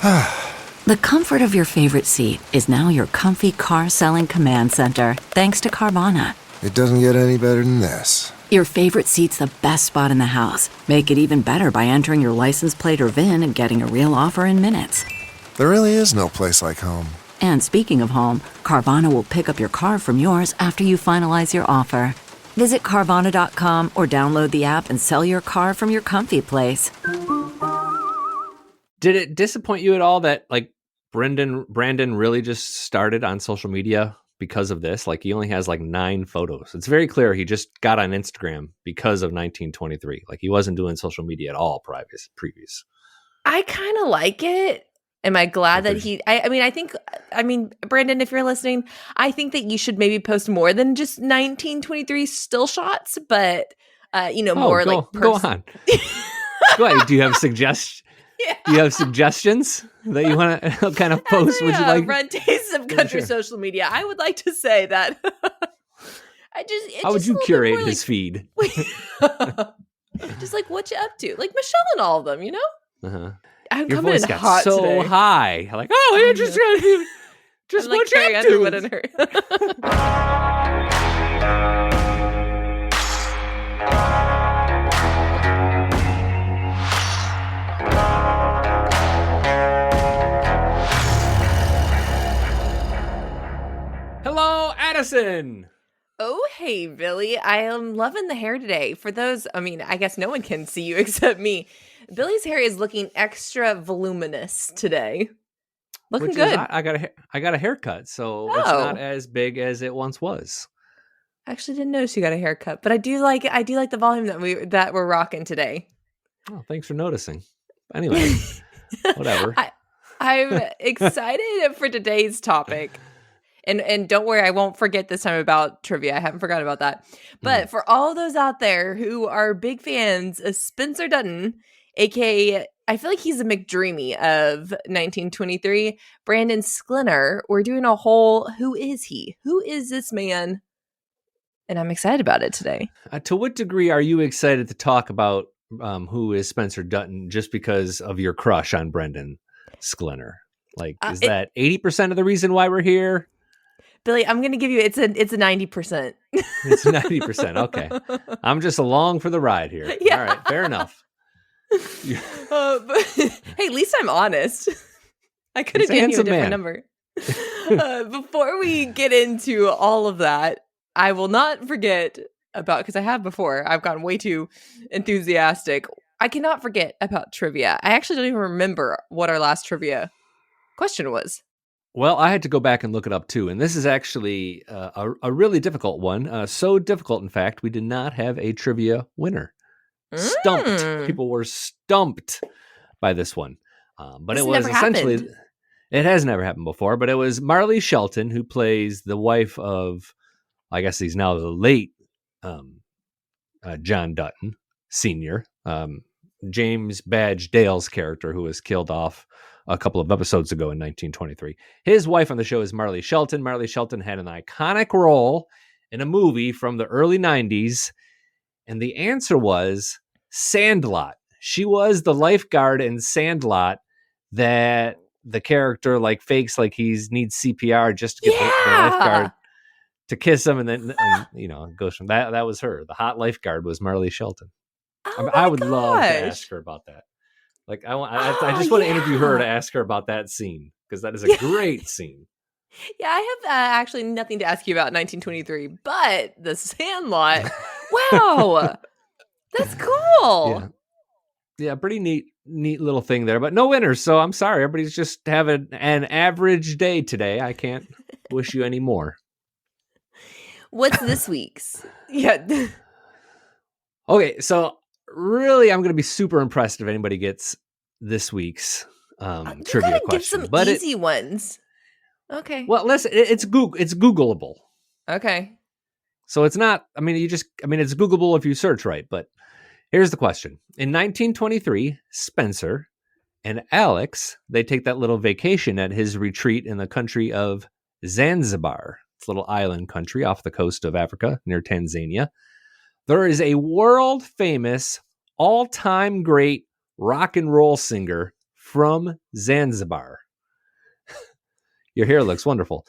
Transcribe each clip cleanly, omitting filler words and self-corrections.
The comfort of your favorite seat is now your comfy car selling command center, thanks to Carvana. It doesn't get any better than this. Your favorite seat's the best spot in the house. Make it even better by entering your license plate or VIN and getting a real offer in minutes. There really is no place like home. And speaking of home, Carvana will pick up your car from yours after you finalize your offer. Visit Carvana.com or download the app and sell your car from your comfy place. Did it disappoint you at all that like Brandon really just started on social media because of this? Like he only has like 9 photos. It's very clear he just got on Instagram because of 1923. Like he wasn't doing social media at all previous. I kind of like it. Am I glad that he, I mean, Brandon, if you're listening, I think that you should maybe post more than just 1923 still shots, but, more like. Go on. Go ahead. Do you have suggestions? Yeah. Do you have suggestions that you want to kind of post? Would you like run Taste of Country social media? I would like to say that. How would you curate his feed? Just like what you up to, like Michelle and all of them, you know. Uh-huh. I'm Your coming voice in got hot so today. high. Like, oh, yeah, just I'm like what Carrie you up Underwood to? in her. Hello, Adison. Oh, hey, Billy. I am loving the hair today. For those, I guess no one can see you except me. Billy's hair is looking extra voluminous today. Looking good. I got a haircut, so it's not as big as it once was. I actually didn't notice you got a haircut, but I do like the volume that we're rocking today. Oh, thanks for noticing. Anyway, whatever. I'm excited for today's topic. And don't worry, I won't forget this time about trivia. I haven't forgotten about that. But for all those out there who are big fans of Spencer Dutton, aka I feel like he's a McDreamy of 1923, Brandon Sklenar, we're doing a whole who is he? Who is this man? And I'm excited about it today. To what degree are you excited to talk about who is Spencer Dutton just because of your crush on Brandon Sklenar? Like, is that 80% of the reason why we're here? Billy, I'm going to give you, it's a 90%. It's 90%. Okay. I'm just along for the ride here. Yeah. All right. Fair enough. But, hey, at least I'm honest. I could have given you a different number. Before we get into all of that, I will not forget about, because I have before, I've gotten way too enthusiastic. I cannot forget about trivia. I actually don't even remember what our last trivia question was. Well, I had to go back and look it up too, and this is actually a really difficult one. So difficult, in fact, we did not have a trivia winner. Stumped. People were stumped by this one. But it was essentially, it has never happened before, but it was Marley Shelton, who plays the wife of, I guess he's now the late John Dutton, Sr., James Badge Dale's character, who was killed off a couple of episodes ago in 1923. His wife on the show is Marley Shelton. Marley Shelton had an iconic role in a movie from the early 90s, and the answer was Sandlot. She was the lifeguard in Sandlot that the character like fakes like he needs CPR just to get the lifeguard to kiss him, and then it goes from that. That was her. The hot lifeguard was Marley Shelton. I would love to ask her about that. Like I just want to interview her to ask her about that scene, because that is a great scene. Yeah, I have actually nothing to ask you about 1923, but the Sandlot. Wow, that's cool. Yeah, pretty neat little thing there, but no winners. So I'm sorry, everybody's just having an average day today. I can't wish you any more. What's this week's? Yeah. Okay, so really, I'm going to be super impressed if anybody gets this week's trivia question. Give some easy ones. Okay. Well, listen, it's Googleable. Okay. So it's not. it's Googleable if you search right. But here's the question: in 1923, Spencer and Alex, they take that little vacation at his retreat in the country of Zanzibar. It's a little island country off the coast of Africa near Tanzania. There is a world famous, all-time great rock and roll singer from Zanzibar. Your hair looks wonderful.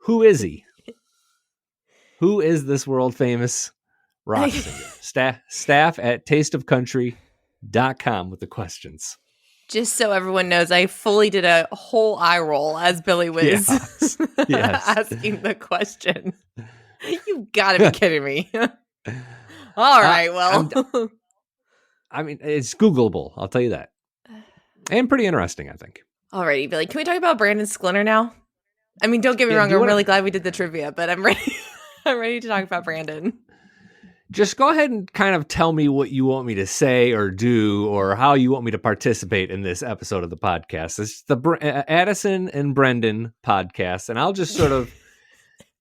Who is he? Who is this world famous rock singer? Staff at tasteofcountry.com with the questions. Just so everyone knows, I fully did a whole eye roll as Billy was Yes. asking the question. You gotta be kidding me. All right, well. I mean, it's Googleable, I'll tell you that. And pretty interesting, I think. Alrighty, Billy. Can we talk about Brandon Sklenar now? I mean, don't get me wrong, I'm really glad we did the trivia, but I'm ready. I'm ready to talk about Brandon. Just go ahead and kind of tell me what you want me to say or do, or how you want me to participate in this episode of the podcast. It's the Adison and Brendan podcast, and I'll just sort of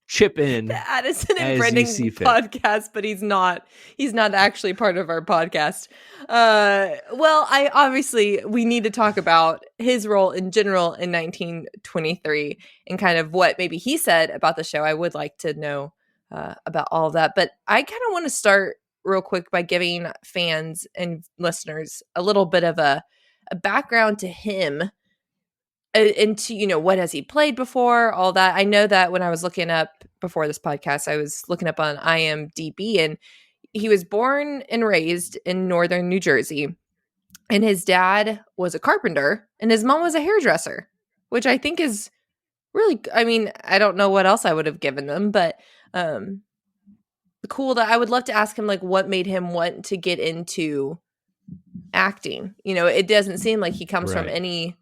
chip in the Adison and Brendan podcast, but he's not actually part of our podcast. Well, we need to talk about his role in general in 1923 and kind of what maybe he said about the show. I would like to know about all of that, but I kind of want to start real quick by giving fans and listeners a little bit of a background to him. Into, what has he played before, all that. I know that when I was looking up before this podcast, I was looking up on IMDb, and he was born and raised in northern New Jersey, and his dad was a carpenter and his mom was a hairdresser, which I think is really, I mean, I don't know what else I would have given them, but cool. That I would love to ask him, like, what made him want to get into acting. It doesn't seem like he comes from any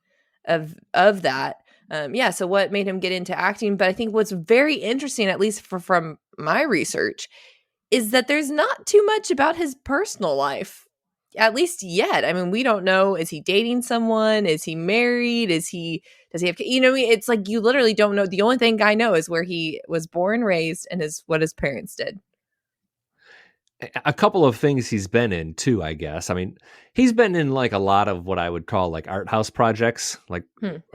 of that. So what made him get into acting? But I think what's very interesting, at least from my research, is that there's not too much about his personal life, at least yet. I mean, we don't know. Is he dating someone? Is he married? Does he have, it's like you literally don't know. The only thing I know is where he was born, raised, and what his parents did. A couple of things he's been in too, I guess. I mean, he's been in like a lot of what I would call like art house projects, like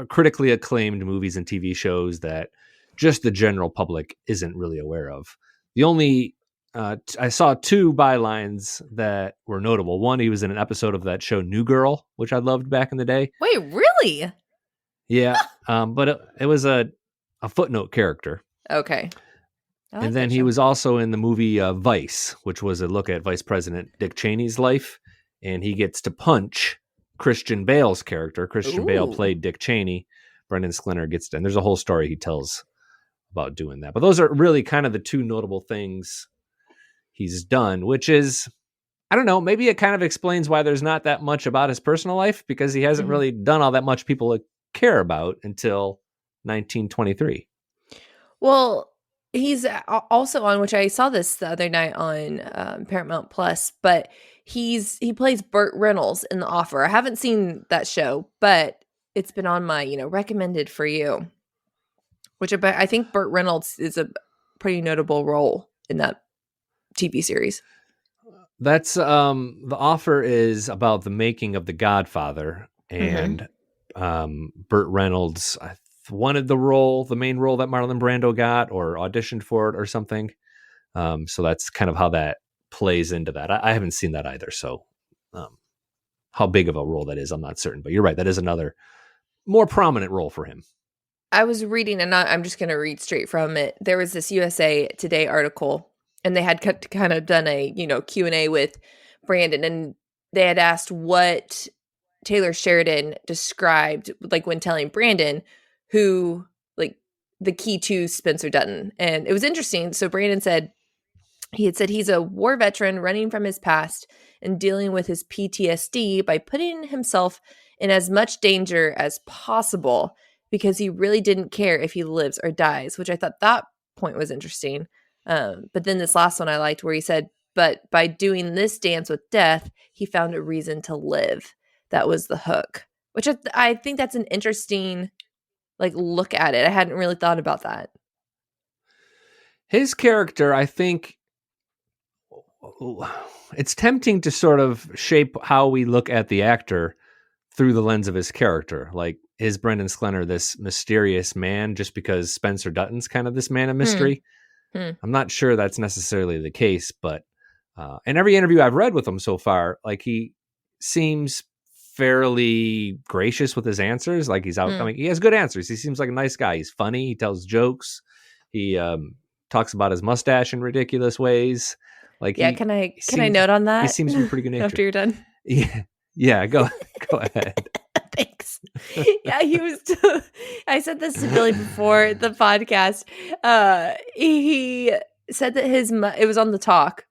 critically acclaimed movies and TV shows that just the general public isn't really aware of. The only, I saw two bylines that were notable. One, he was in an episode of that show New Girl, which I loved back in the day. Wait, really? Yeah. But it was a footnote character. Okay. And then he was also in the movie Vice, which was a look at Vice President Dick Cheney's life. And he gets to punch Christian Bale's character. Christian Bale played Dick Cheney. Brandon Sklenar gets to, and there's a whole story he tells about doing that. But those are really kind of the two notable things he's done, which is, I don't know, maybe it kind of explains why there's not that much about his personal life, because he hasn't really done all that much people care about until 1923. Well, he's also on, which I saw this the other night on Paramount Plus, but he plays Burt Reynolds in The Offer. I haven't seen that show, but it's been on my, recommended for you, which I think Burt Reynolds is a pretty notable role in that TV series. That's The Offer is about the making of The Godfather, and Burt Reynolds wanted the main role that Marlon Brando got, or auditioned for it or something. So that's kind of how that plays into that. I haven't seen that either. So how big of a role that is, I'm not certain, but you're right. That is another more prominent role for him. I was reading, and I'm just going to read straight from it. There was this USA Today article, and they had kind of done a, Q&A with Brandon, and they had asked what Taylor Sheridan described, like when telling Brandon who, like, the key to Spencer Dutton. And it was interesting. So Brandon said he's a war veteran running from his past and dealing with his PTSD by putting himself in as much danger as possible because he really didn't care if he lives or dies, which I thought that point was interesting. But then this last one I liked, where he said, but by doing this dance with death, he found a reason to live. That was the hook, which I think that's an interesting look at it. I hadn't really thought about that. His character, I think it's tempting to sort of shape how we look at the actor through the lens of his character. Like, is Brandon Sklenar this mysterious man just because Spencer Dutton's kind of this man of mystery? I'm not sure that's necessarily the case, but in every interview I've read with him so far, like, he seems fairly gracious with his answers. Like he's outgoing. He has good answers. He seems like a nice guy. He's funny. He tells jokes. He talks about his mustache in ridiculous ways. Like can I note on that? He seems to be pretty good natured. After you're done. Yeah. Go ahead. Thanks. Yeah, he was. I said this to Billy before the podcast. He said that it was on the talk,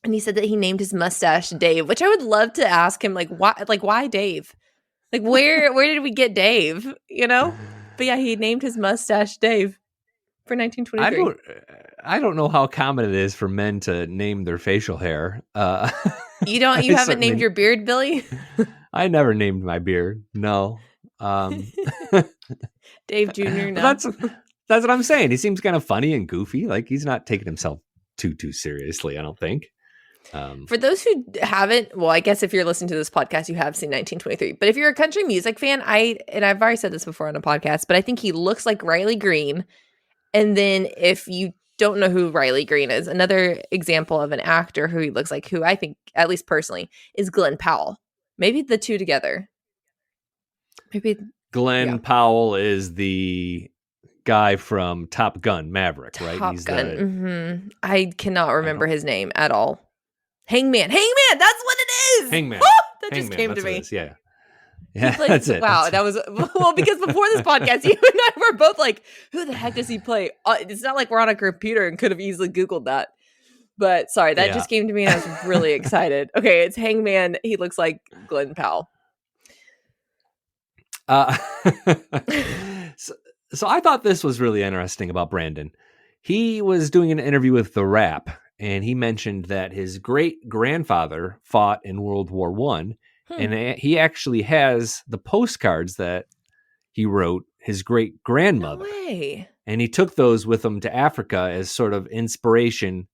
and he said that he named his mustache Dave, which I would love to ask him, like why Dave? Like where did we get Dave? You know? But yeah, he named his mustache Dave for 1923. I don't know how common it is for men to name their facial hair. You haven't named your beard, Billy? I never named my beard. No. Dave Jr. No. That's what I'm saying. He seems kind of funny and goofy. Like he's not taking himself too seriously, I don't think. For those who haven't, well, I guess if you're listening to this podcast, you have seen 1923. But if you're a country music fan, I've already said this before on a podcast, but I think he looks like Riley Green. And then if you don't know who Riley Green is, another example of an actor who he looks like, who I think, at least personally, is Glenn Powell. Maybe the two together. Maybe Glenn Powell is the guy from Top Gun Maverick, right? Top Gun. I cannot remember his name at all. Hangman, that's what it is. Hangman. That just came to me. Yeah, like, that's it. Wow, that was because before this podcast, you and I were both like, "Who the heck does he play?" It's not like we're on a computer and could have easily Googled that. But sorry, that just came to me, and I was really excited. Okay, it's Hangman. He looks like Glenn Powell. So I thought this was really interesting about Brandon. He was doing an interview with The Wrap, and he mentioned that his great-grandfather fought in World War I, and he actually has the postcards that he wrote his great-grandmother. No way. And he took those with him to Africa as sort of inspiration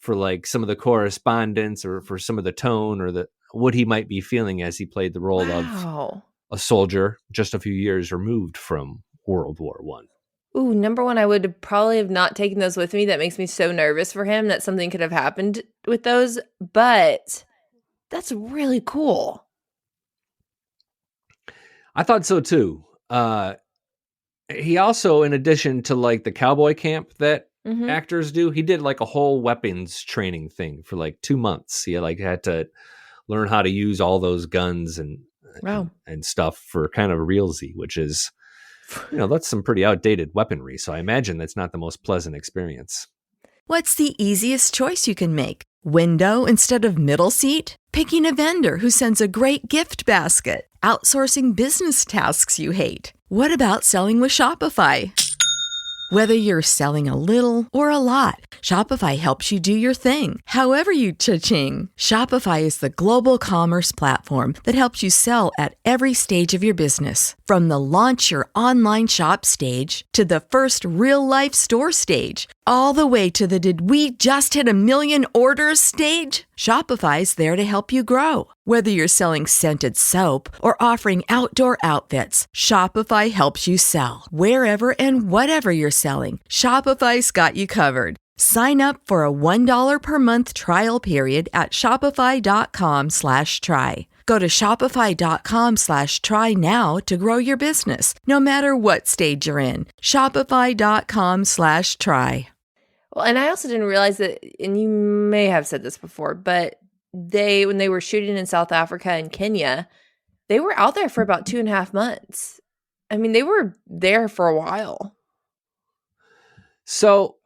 for like some of the correspondence or for some of the tone or what he might be feeling as he played the role of a soldier just a few years removed from World War I. Ooh, number one, I would probably have not taken those with me. That makes me so nervous for him that something could have happened with those. But that's really cool. I thought so too. He also, in addition to like the cowboy camp that actors do, he did like a whole weapons training thing for like 2 months. He had to learn how to use all those guns and stuff for kind of realsy, which is, that's some pretty outdated weaponry. So I imagine that's not the most pleasant experience. What's the easiest choice you can make? Window instead of middle seat? Picking a vendor who sends a great gift basket? Outsourcing business tasks you hate? What about selling with Shopify? Whether you're selling a little or a lot, Shopify helps you do your thing, however you cha-ching. Shopify is the global commerce platform that helps you sell at every stage of your business. From the launch your online shop stage to the first real-life store stage, all the way to the did we just hit 1 million orders stage. Shopify's there to help you grow. Whether you're selling scented soap or offering outdoor outfits, Shopify helps you sell. Wherever and whatever you're selling, Shopify's got you covered. Sign up for a $1 per month trial period at shopify.com/try. Go to shopify.com/try now to grow your business, no matter what stage you're in. Shopify.com/try. Well, and I also didn't realize that, and you may have said this before, but when they were shooting in South Africa and Kenya, they were out there for about 2.5 months. I mean, they were there for a while. So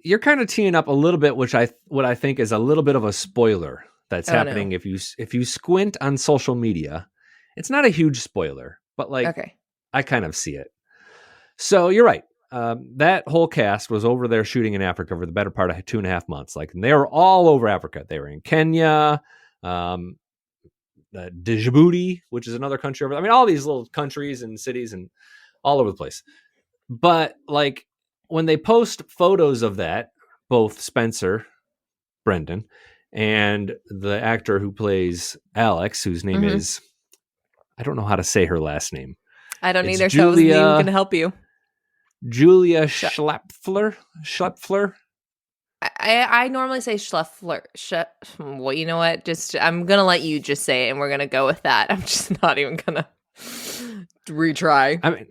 you're kind of teeing up a little bit, what I think is a little bit of a spoiler that's happening. No. If you squint on social media, it's not a huge spoiler, but I kind of see it. So you're right. That whole cast was over there shooting in Africa for the better part of 2.5 months. Like, and they were all over Africa. They were in Kenya, Djibouti, which is another country over. I mean, all these little countries and cities and all over the place. But like when they post photos of that, both Spencer, Brendan, and the actor who plays Alex, whose name is, I don't know how to say her last name. I don't either. So I wasn't even going to help you. Julia Schlepfler. I normally say Schleffler. Well, you know what? Just I'm gonna let you just say it, and we're gonna go with that. I'm just not even gonna retry. I mean,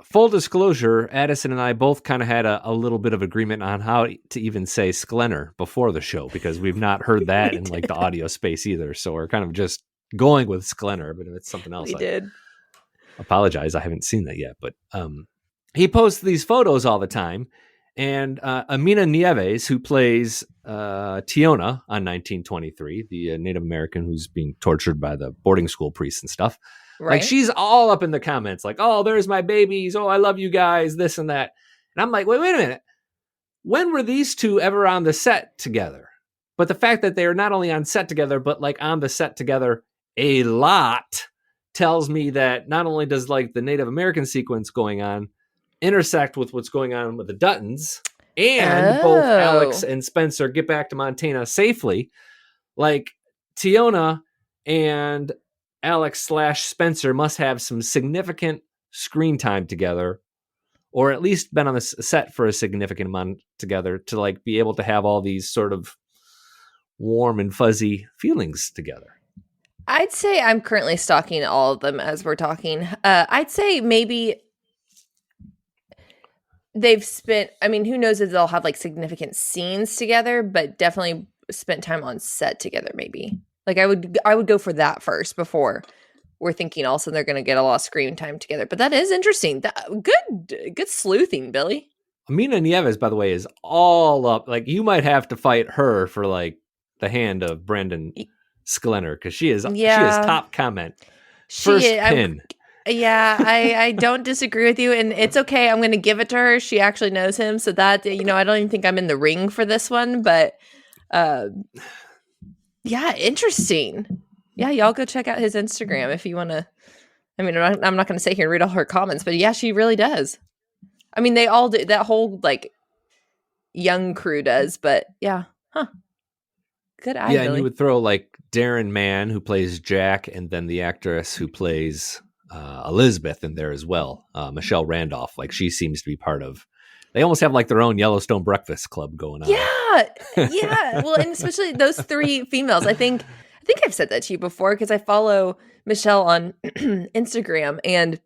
full disclosure, Adison and I both kind of had a little bit of agreement on how to even say Sklenar before the show, because we've not heard that in like the audio space either. So we're kind of just going with Sklenar, but if it's something else, We did. Apologize. I haven't seen that yet, but he posts these photos all the time. And Amina Nieves, who plays Tiona on 1923, the Native American who's being tortured by the boarding school priests and stuff. Right. Like, she's all up in the comments, like, oh, there's my babies. Oh, I love you guys, this and that. And I'm like, wait a minute. When were these two ever on the set together? But the fact that they are not only on set together, but like on the set together a lot tells me that not only does like the Native American sequence going on intersect with what's going on with the Duttons, and both Alex and Spencer get back to Montana safely. Like, Tiona and Alex / Spencer must have some significant screen time together, or at least been on the set for a significant amount together to like be able to have all these sort of warm and fuzzy feelings together. I'd say I'm currently stalking all of them as we're talking. I'd say maybe they've spent, I mean, who knows if they'll have like significant scenes together, but definitely spent time on set together, maybe. Like I would go for that first before we're thinking also they're going to get a lot of screen time together. But that is interesting. Good sleuthing, Billy. Amina Nieves, by the way, is all up. Like, you might have to fight her for like the hand of Brandon Sklenar, because she is top comment. First pin. I don't disagree with you, and it's okay. I'm going to give it to her. She actually knows him, so that, I don't even think I'm in the ring for this one, but yeah, interesting. Yeah, y'all go check out his Instagram if you want to. I mean, I'm not going to sit here and read all her comments, but yeah, she really does. I mean, they all do. That whole like young crew does, but yeah, good eye. Yeah, Billy. and you would throw like Darren Mann, who plays Jack, and then the actress who plays Elizabeth in there as well, Michelle Randolph. Like, she seems to be part of. They almost have like their own Yellowstone breakfast club going on. Yeah. Well, and especially those three females. I think I've said that to you before, because I follow Michelle on Instagram, and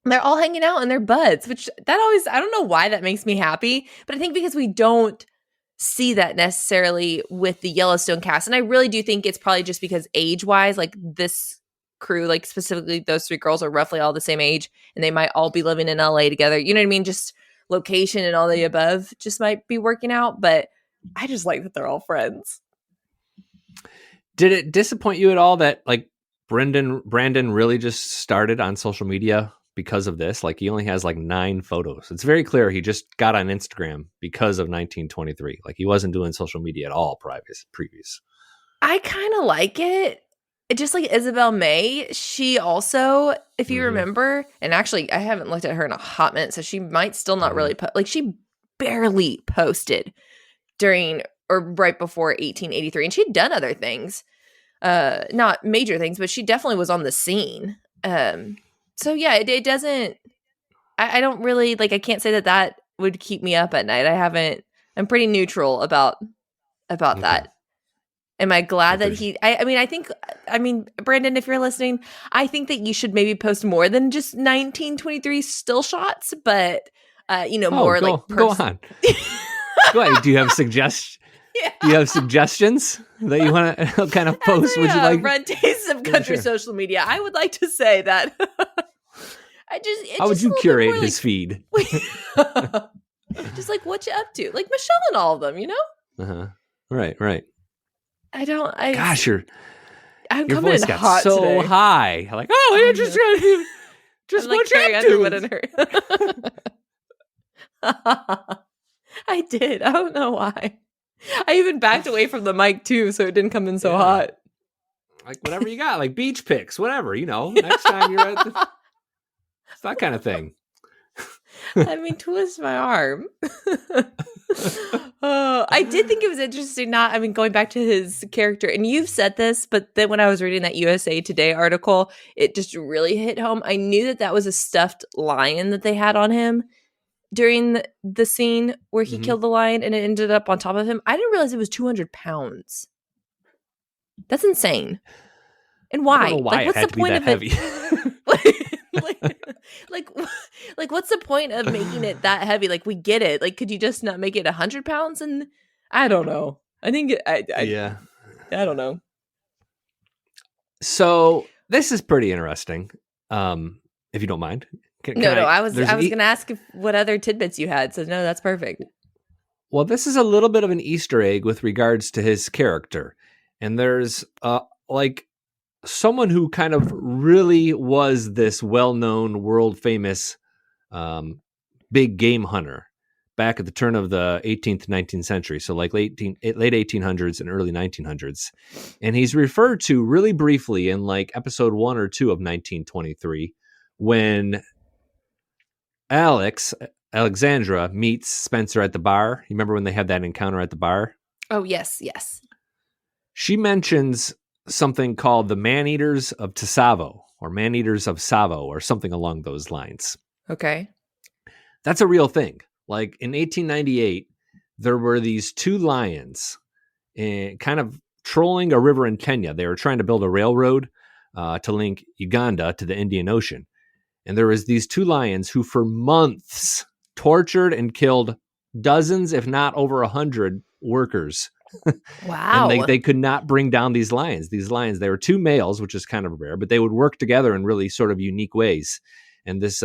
they're all hanging out and they're buds, which that always, I don't know why that makes me happy, but I think because we don't see that necessarily with the Yellowstone cast. And I really do think it's probably just because age-wise, like this crew, like specifically those three girls are roughly all the same age, and they might all be living in LA together. You know what I mean? Just location and all the above just might be working out, but I just like that they're all friends. Did it disappoint you at all that like Brandon really just started on social media because of this? Like, he only has like 9 photos. It's very clear he just got on Instagram because of 1923. Like, he wasn't doing social media at all previous. I kind of like it. Just like Isabel May, she also, if you remember, and actually I haven't looked at her in a hot minute, so she might still not really like, she barely posted during or right before 1883, and she'd done other things, not major things, but she definitely was on the scene. So yeah, it doesn't, I don't really, like, I can't say that would keep me up at night. I'm pretty neutral about that. Am I glad that I mean, Brandon, if you're listening, I think that you should maybe post more than just 1923 still shots, but more like go on. Go ahead. Do you have suggestions? Yeah. Do you have suggestions that you want to kind of post? Would you like run tastes of country social media? I would like to say that. How would you curate his feed? Just like, what you up to? Like Michelle and all of them, Right. I'm Your coming voice in got hot so today. high. Like, just I'm like what you Carrie up to? Underwood in her. I did. I don't know why. I even backed away from the mic too, so it didn't come in so hot. Like, whatever you got, like beach pics, whatever, next time you're at it's that kind of thing. I mean, twist my arm. I did think it was interesting, going back to his character, and you've said this, but then when I was reading that USA Today article, it just really hit home. I knew that was a stuffed lion that they had on him, during the scene where he Mhm. killed the lion and it ended up on top of him. I didn't realize it was 200 pounds. That's insane. And why? I don't know why it what's had the to be point that of heavy. it? like, what's the point of making it that heavy? Like, we get it. Like, could you just not make it 100 pounds? And I don't know. I think Yeah. I don't know. So this is pretty interesting. If you don't mind. No, I was there's going to ask what other tidbits you had. So no, that's perfect. Well, this is a little bit of an Easter egg with regards to his character. And there's like someone who kind of really was this well-known, world-famous big game hunter back at the turn of the 18th, 19th century. So like late 1800s and early 1900s. And he's referred to really briefly in like episode 1 or 2 of 1923 when Alexandra meets Spencer at the bar. You remember when they had that encounter at the bar? Oh, yes, yes. She mentions something called the Man-Eaters of Tsavo or Man-Eaters of Savo or something along those lines. Okay. That's a real thing. Like in 1898, there were these 2 lions kind of trolling a river in Kenya. They were trying to build a railroad to link Uganda to the Indian Ocean. And there was these 2 lions who for months tortured and killed dozens, if not over 100 workers. Wow. And they could not bring down these lions. These lions, they were 2 males, which is kind of rare, but they would work together in really sort of unique ways. And this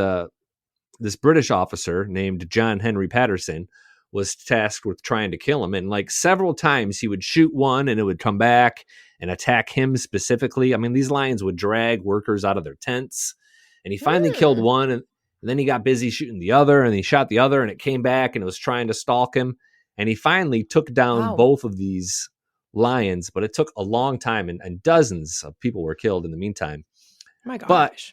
British officer named John Henry Patterson was tasked with trying to kill him. And like several times he would shoot one and it would come back and attack him specifically. I mean, these lions would drag workers out of their tents. And he finally killed one, and then he got busy shooting the other, and he shot the other, and it came back, and it was trying to stalk him. And he finally took down both of these lions, but it took a long time, and dozens of people were killed in the meantime. Oh my gosh. But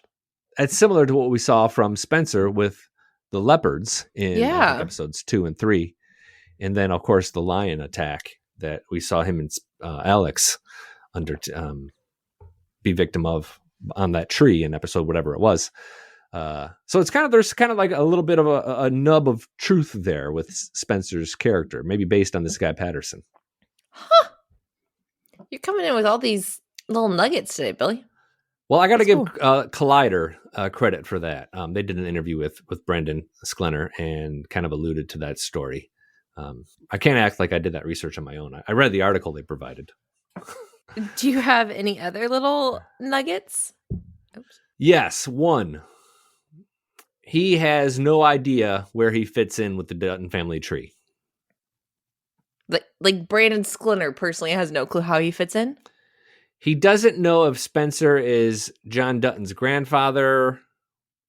it's similar to what we saw from Spencer with the leopards in I think, episodes 2 and 3. And then, of course, the lion attack that we saw him and Alex be victim of on that tree in episode whatever it was. So it's there's kind of like a little bit of a nub of truth there with Spencer's character, maybe based on this guy Patterson. Huh. You're coming in with all these little nuggets today, Billy. Well, I got to give Collider credit for that. They did an interview with Brandon Sklenar and kind of alluded to that story. I can't act like I did that research on my own. I read the article they provided. Do you have any other little nuggets? Oops. Yes, one. He has no idea where he fits in with the Dutton family tree. Like Brandon Sklenar personally has no clue how he fits in? He doesn't know if Spencer is John Dutton's grandfather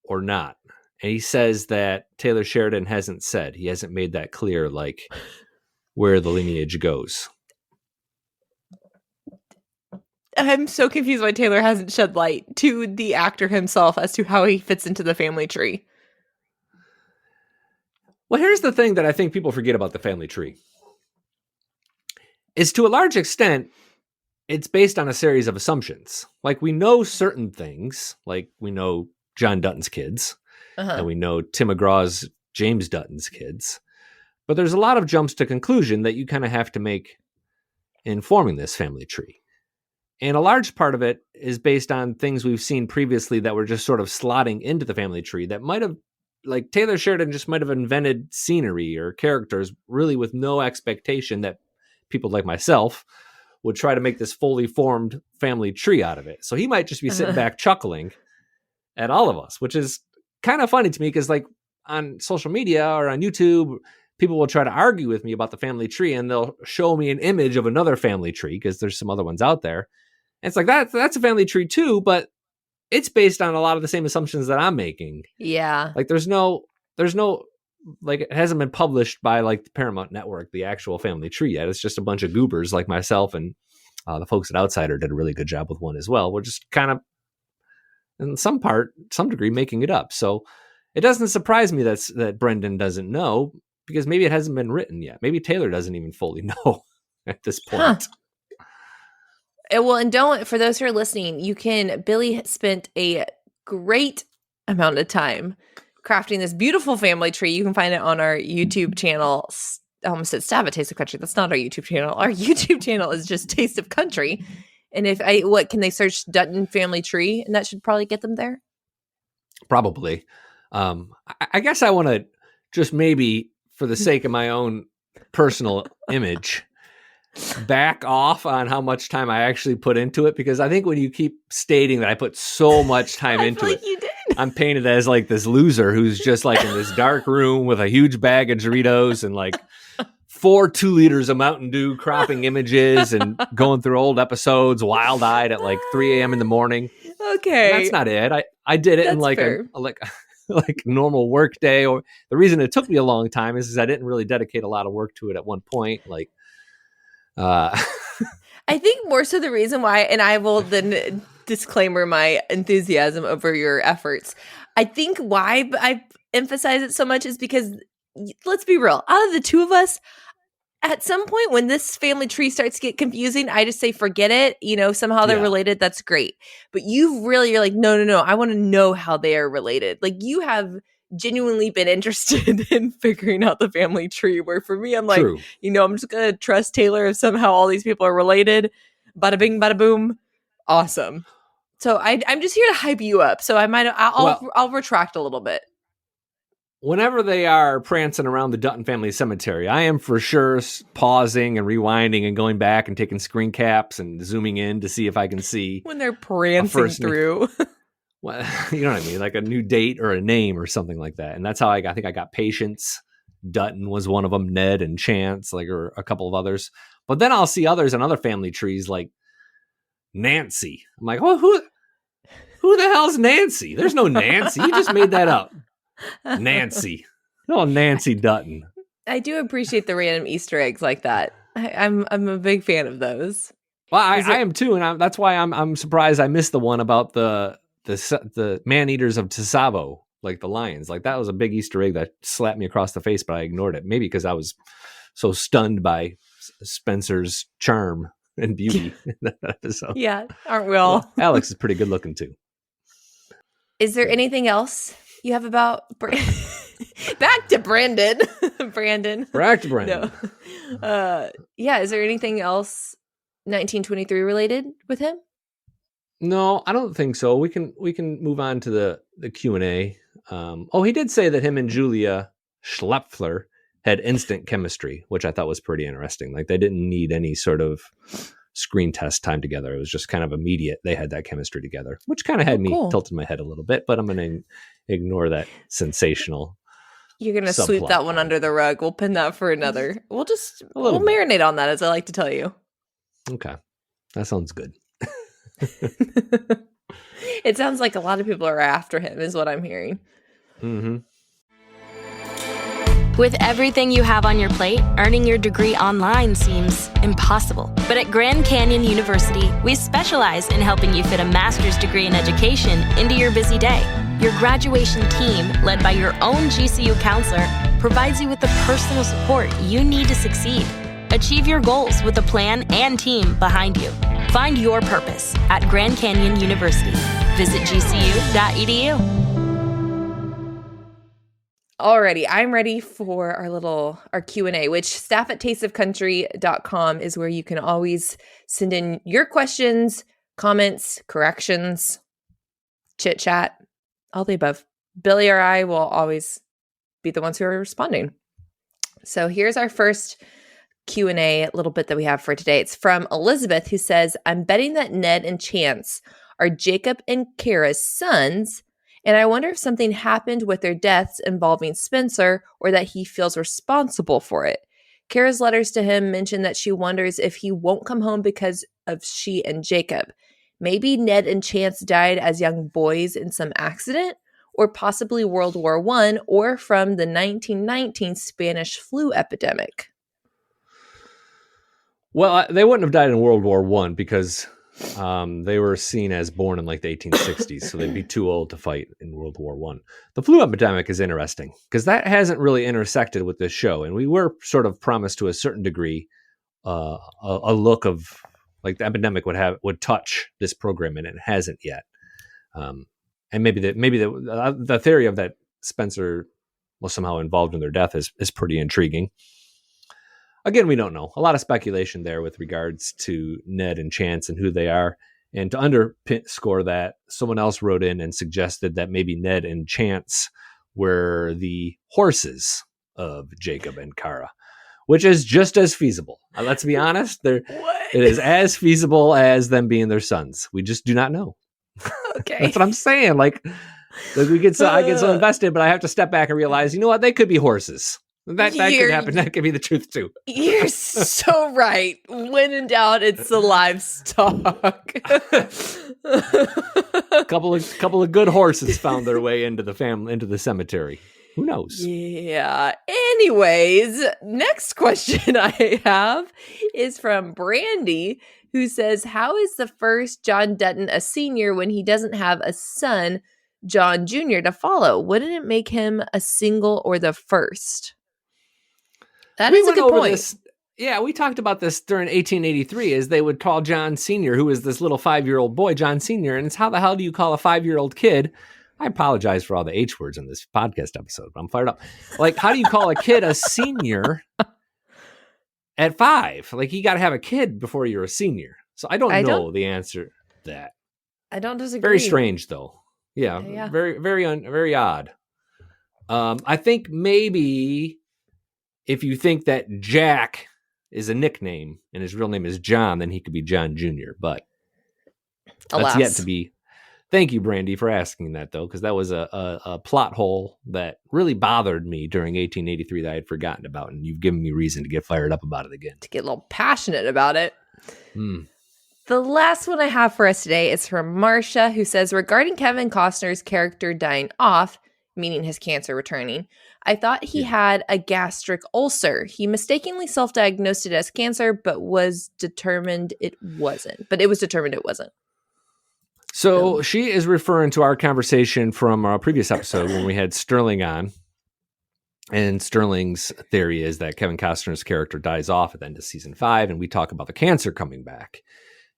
or not. And he says that Taylor Sheridan hasn't said. He hasn't made that clear, like, where the lineage goes. I'm so confused why Taylor hasn't shed light to the actor himself as to how he fits into the family tree. Well, here's the thing that I think people forget about the family tree. Is to a large extent, it's based on a series of assumptions. Like, we know certain things, like we know John Dutton's kids, and we know Tim McGraw's James Dutton's kids. But there's a lot of jumps to conclusion that you kind of have to make in forming this family tree. And a large part of it is based on things we've seen previously that were just sort of slotting into the family tree that might have, like Taylor Sheridan just might have invented scenery or characters really with no expectation that people like myself would try to make this fully formed family tree out of it. So he might just be sitting back chuckling at all of us, which is kind of funny to me because like on social media or on YouTube, people will try to argue with me about the family tree and they'll show me an image of another family tree because there's some other ones out there. And it's like, that's a family tree too, but it's based on a lot of the same assumptions that I'm making. Yeah. Like there's no, like it hasn't been published by like the Paramount Network, the actual family tree yet. It's just a bunch of goobers like myself and the folks at Outsider did a really good job with one as well. We're just kind of, in some degree, making it up. So it doesn't surprise me that Brendan doesn't know because maybe it hasn't been written yet. Maybe Taylor doesn't even fully know at this point. Huh. Well, and for those who are listening, Billy spent a great amount of time crafting this beautiful family tree. You can find it on our YouTube channel. I almost said Stab at Taste of Country. That's not our YouTube channel. Our YouTube channel is just Taste of Country. And what can they search Dutton family tree? And that should probably get them there. Probably. I guess I want to just maybe, for the sake of my own personal image, back off on how much time I actually put into it, because I think when you keep stating that I put so much time into it, you did. I'm painted as like this loser who's just like in this dark room with a huge bag of Doritos and like 4 2-liters of Mountain Dew, cropping images and going through old episodes wild-eyed at like 3 a.m. in the morning. Okay. And that's not it. I did it in like a like normal work day. Or the reason it took me a long time is I didn't really dedicate a lot of work to it at one point. Like, I think more so the reason why, and I will then disclaimer my enthusiasm over your efforts. I think why I emphasize it so much is because, let's be real, out of the two of us, at some point when this family tree starts to get confusing, I just say, forget it. Somehow they're related. That's great. But you're like, no. I want to know how they are related. Like, you have genuinely been interested in figuring out the family tree, where for me, I'm like, True. I'm just going to trust Taylor if somehow all these people are related. Bada bing, bada boom. Awesome. So I'm just here to hype you up. So I'll retract a little bit. Whenever they are prancing around the Dutton family cemetery, I am for sure pausing and rewinding and going back and taking screen caps and zooming in to see if I can see when they're prancing through. Well, you know what I mean? Like a new date or a name or something like that. And that's how I think I got Patience. Dutton was one of them, Ned and Chance, or a couple of others. But then I'll see others on other family trees like Nancy. I'm like, well, who the hell's Nancy? There's no Nancy. You just made that up. Nancy. Oh, Nancy Dutton. I do appreciate the random Easter eggs like that. I'm a big fan of those. Well, I am too, and that's why I'm surprised I missed the one about the man-eaters of Tsavo, like the lions. Like, that was a big Easter egg that slapped me across the face, but I ignored it. Maybe because I was so stunned by Spencer's charm and beauty in that episode. Yeah, aren't we all? Well, Alex is pretty good looking too. Is there anything else you have about back to Brandon? Brandon. Back to Brandon. No. Yeah. Is there anything else 1923 related with him? No, I don't think so. We can move on to the Q&A. He did say that him and Julia Schlepfler had instant chemistry, which I thought was pretty interesting. Like, they didn't need any sort of screen test time together. It was just kind of immediate. They had that chemistry together, which kind of had me tilting my head a little bit, but I'm going to ignore that sensational. You're going to sweep that one under the rug. We'll pin that for another. We'll marinate on that, as I like to tell you. Okay. That sounds good. It sounds like a lot of people are after him, is what I'm hearing. Mm-hmm. With everything you have on your plate, earning your degree online seems impossible. But at Grand Canyon University, we specialize in helping you fit a master's degree in education into your busy day. Your graduation team, led by your own GCU counselor, provides you with the personal support you need to succeed. Achieve your goals with a plan and team behind you. Find your purpose at Grand Canyon University. Visit gcu.edu. Alrighty, I'm ready for our Q&A, which staff@tasteofcountry.com is where you can always send in your questions, comments, corrections, chit chat, all the above. Billy or I will always be the ones who are responding. So here's our first Q&A little bit that we have for today. It's from Elizabeth, who says, I'm betting that Ned and Chance are Jacob and Kara's sons, and I wonder if something happened with their deaths involving Spencer, or that he feels responsible for it. Kara's letters to him mention that she wonders if he won't come home because of she and Jacob. Maybe Ned and Chance died as young boys in some accident, or possibly World War I, or from the 1919 Spanish flu epidemic. Well, they wouldn't have died in World War I because they were seen as born in like the 1860s, so they'd be too old to fight in World War I. The flu epidemic is interesting because that hasn't really intersected with this show, and we were sort of promised to a certain degree a look of like the epidemic would touch this program, and it hasn't yet. And maybe the theory of that Spencer was somehow involved in their death is pretty intriguing. Again, we don't know. A lot of speculation there with regards to Ned and Chance and who they are. And to underscore that, someone else wrote in and suggested that maybe Ned and Chance were the horses of Jacob and Kara, which is just as feasible. Let's be honest. It is as feasible as them being their sons. We just do not know. Okay. That's what I'm saying. Like I get so invested, but I have to step back and realize, you know what? They could be horses. That could happen. That could be the truth too. You're so right. When in doubt, it's the livestock. couple of good horses found their way into the cemetery. Who knows? Yeah. Anyways, next question I have is from Brandy, who says, how is the first John Dutton a senior when he doesn't have a son, John Jr., to follow? Wouldn't it make him a single or the first? That is a good point. Yeah, we talked about this during 1883, as they would call John Sr., who is this little 5-year-old boy, John Sr., and it's how the hell do you call a 5-year-old kid? I apologize for all the H words in this podcast episode, but I'm fired up. Like, how do you call a kid a senior at 5? Like, you got to have a kid before you're a senior. So I don't know the answer to that. I don't disagree. Very strange, though. Yeah. Very, very odd. I think maybe if you think that Jack is a nickname and his real name is John, then he could be John Jr., but that's yet to be. Thank you, Brandy, for asking that, though, because that was a plot hole that really bothered me during 1883 that I had forgotten about, and you've given me reason to get fired up about it again. To get a little passionate about it. The last one I have for us today is from Marcia, who says, regarding Kevin Costner's character dying off, meaning his cancer returning, I thought he had a gastric ulcer. He mistakenly self-diagnosed it as cancer, but it was determined it wasn't. So she is referring to our conversation from our previous episode when we had Sterling on. And Sterling's theory is that Kevin Costner's character dies off at the end of season 5, and we talk about the cancer coming back.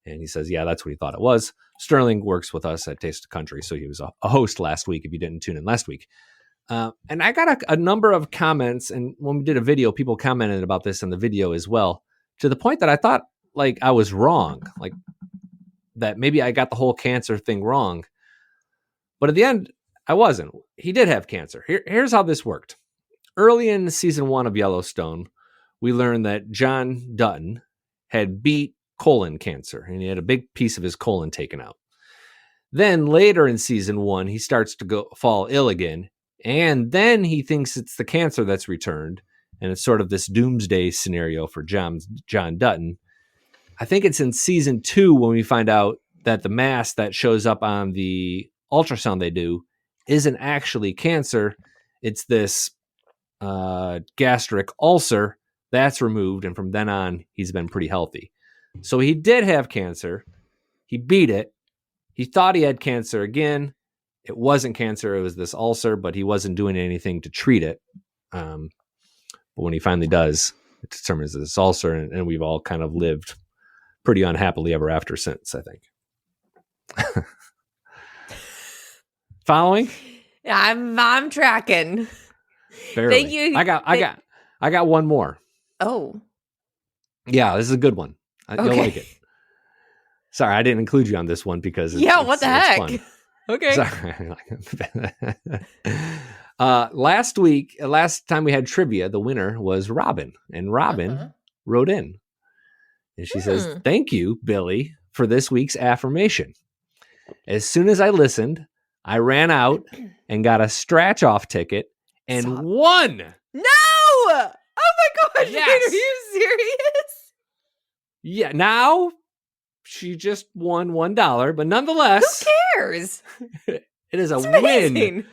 And he says, yeah, that's what he thought it was. Sterling works with us at Taste of Country, so he was a host last week if you didn't tune in last week. And I got a number of comments, and when we did a video, people commented about this in the video as well, to the point that I thought like I was wrong, like that maybe I got the whole cancer thing wrong. But at the end, I wasn't. He did have cancer. Here's how this worked. Early in season 1 of Yellowstone, we learned that John Dutton had beat colon cancer, and he had a big piece of his colon taken out. Then later in season 1, he starts to fall ill again, and then he thinks it's the cancer that's returned, and it's sort of this doomsday scenario for John Dutton. I think it's in season 2 when we find out that the mass that shows up on the ultrasound they do isn't actually cancer. It's this gastric ulcer that's removed, and from then on, he's been pretty healthy. So he did have cancer. He beat it. He thought he had cancer again. It wasn't cancer. It was this ulcer, but he wasn't doing anything to treat it. But when he finally does, it determines this ulcer, and we've all kind of lived pretty unhappily ever after since, I think. Following? Yeah, I'm tracking. Barely. Thank you. I got one more. Oh. Yeah, this is a good one. You'll like it. Sorry, I didn't include you on this one because what the heck? Fun. Okay. Sorry. Last time we had trivia, the winner was Robin, and Robin wrote in. And she says, thank you, Billy, for this week's affirmation. As soon as I listened, I ran out and got a scratch-off ticket and won. No! Oh my gosh, yes. Wait, are you serious? Yeah, now she just won $1, but nonetheless. Who cares? It is a win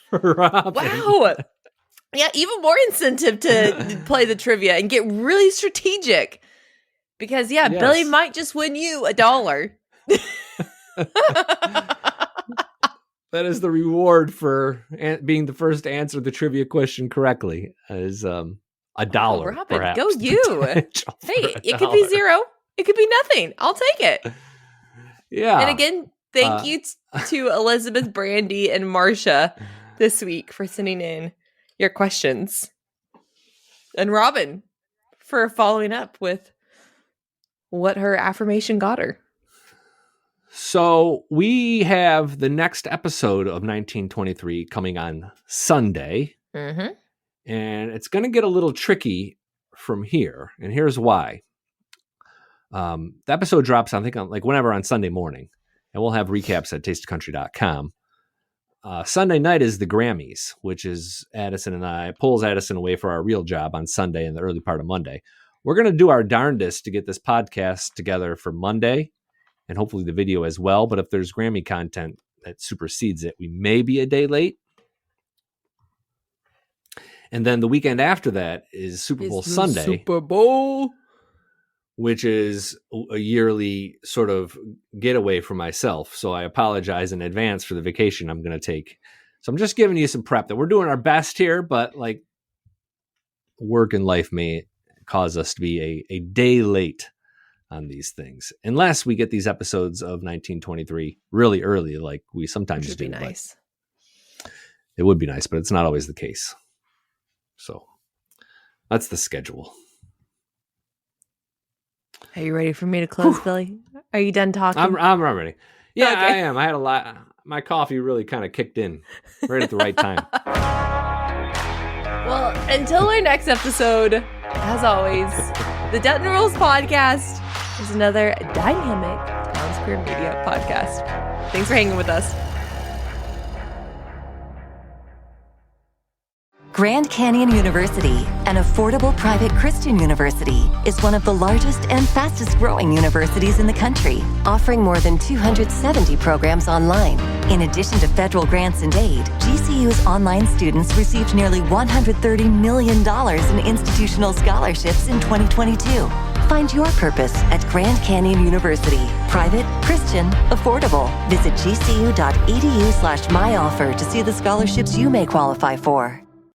for Robin. Wow. Yeah, even more incentive to play the trivia and get really strategic. Because, yes. Billy might just win you $1. That is the reward for being the first to answer the trivia question correctly. Is $1. Robin, perhaps, go you. Hey, it could be 0. It could be nothing. I'll take it. Yeah. And again, thank you to Elizabeth, Brandy, and Marcia. this week for sending in your questions. And Robin for following up with what her affirmation got her. So we have the next episode of 1923 coming on Sunday. Mm-hmm. And it's going to get a little tricky from here. And here's why. The episode drops, I think, whenever on Sunday morning. And we'll have recaps at tasteofcountry.com. Sunday night is the Grammys, which is Adison and I pulls Adison away for our real job on Sunday and the early part of Monday. We're going to do our darndest to get this podcast together for Monday and hopefully the video as well. But if there's Grammy content that supersedes it, we may be a day late. And then the weekend after that is Super Bowl Sunday. Super Bowl. Which is a yearly sort of getaway for myself. So I apologize in advance for the vacation I'm going to take. So I'm just giving you some prep that we're doing our best here, but like work and life may cause us to be a day late on these things. Unless we get these episodes of 1923 really early, like we sometimes do. Which would be nice. It would be nice, but it's not always the case. So that's the schedule. Are you ready for me to close, Billy? Are you done talking? I'm ready. Yeah, Okay. I am. I had a lot. My coffee really kind of kicked in right at the right time. Well, until our next episode, as always, the Dutton Rules podcast is another dynamic Town Square Media podcast. Thanks for hanging with us. Grand Canyon University, an affordable private Christian university, is one of the largest and fastest growing universities in the country, offering more than 270 programs online. In addition to federal grants and aid, GCU's online students received nearly $130 million in institutional scholarships in 2022. Find your purpose at Grand Canyon University. Private, Christian, affordable. Visit gcu.edu/myoffer to see the scholarships you may qualify for.